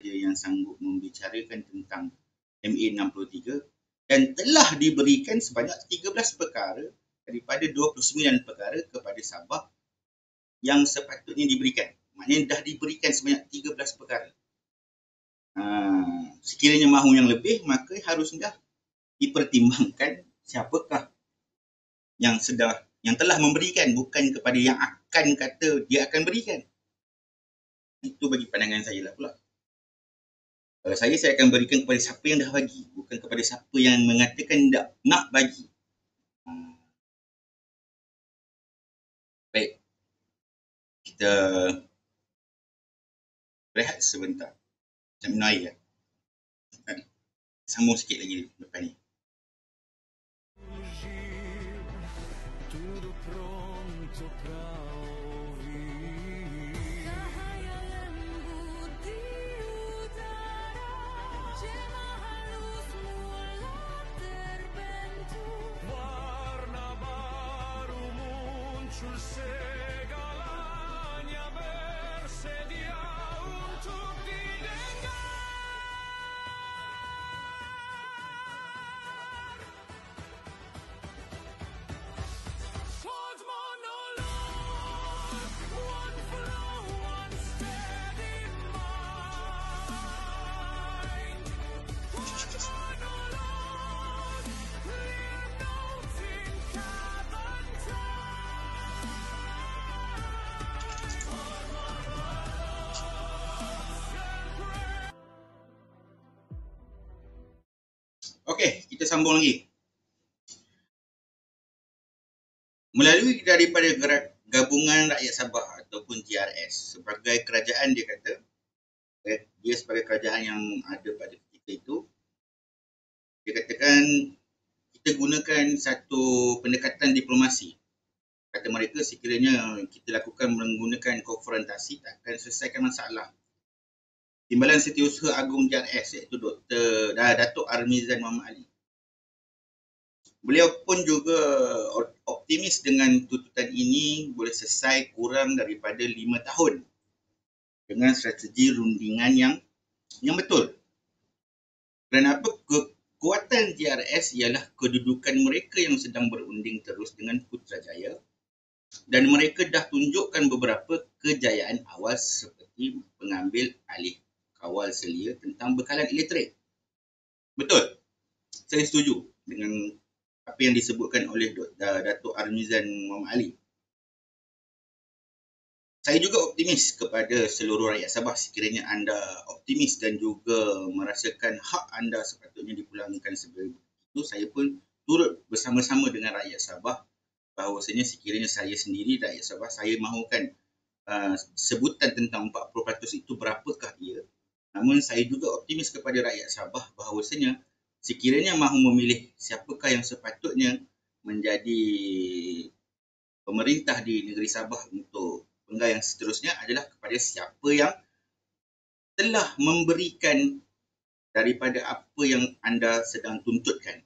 yang sanggup membicarakan tentang MA63 dan telah diberikan sebanyak 13 perkara daripada 29 perkara kepada Sabah yang sepatutnya diberikan. Maknanya dah diberikan sebanyak 13 perkara. Sekiranya mahu yang lebih, maka harusnya dipertimbangkan siapakah yang telah memberikan, bukan kepada yang akan kata dia akan berikan. Itu bagi pandangan saya lah pula. Kalau saya akan berikan kepada siapa yang dah bagi, bukan kepada siapa yang mengatakan tak nak bagi. Baik. Kita rehat sebentar. Macam minum air. Sambung sikit lagi lepas ni. Okey, kita sambung lagi. Melalui daripada Gabungan Rakyat Sabah ataupun GRS, sebagai kerajaan dia kata, dia sebagai kerajaan yang ada pada ketika itu, dia katakan kita gunakan satu pendekatan diplomasi. Kata mereka, sekiranya kita lakukan menggunakan konfrontasi, takkan selesaikan masalah. Timbalan Setiausaha Agung GRS iaitu Datuk Armizan Muhammad Ali. Beliau pun juga optimis dengan tuntutan ini boleh selesai kurang daripada 5 tahun dengan strategi rundingan yang betul. Kerana apa? Kekuatan GRS ialah kedudukan mereka yang sedang berunding terus dengan Putrajaya dan mereka dah tunjukkan beberapa kejayaan awal seperti mengambil alih kawal selia tentang bekalan elektrik. Betul. Saya setuju dengan apa yang disebutkan oleh Datuk Armizan Muhammad Ali. Saya juga optimis kepada seluruh rakyat Sabah sekiranya anda optimis dan juga merasakan hak anda sepatutnya dipulangkan sebagai itu. Saya pun turut bersama-sama dengan rakyat Sabah bahawasanya sekiranya saya sendiri rakyat Sabah, saya mahukan sebutan tentang 40% itu berapakah ia. Namun saya juga optimis kepada rakyat Sabah bahawasanya sekiranya mahu memilih siapakah yang sepatutnya menjadi pemerintah di negeri Sabah untuk penggal yang seterusnya adalah kepada siapa yang telah memberikan daripada apa yang anda sedang tuntutkan.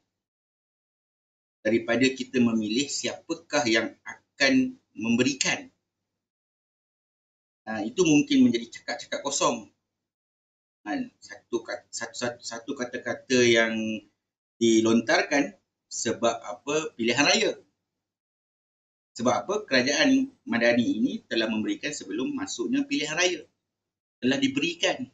Daripada kita memilih siapakah yang akan memberikan. Itu mungkin menjadi cakap-cakap kosong. Satu kata-kata yang dilontarkan sebab apa? Pilihan raya. Sebab apa? Kerajaan Madani ini telah memberikan sebelum masuknya pilihan raya. Telah diberikan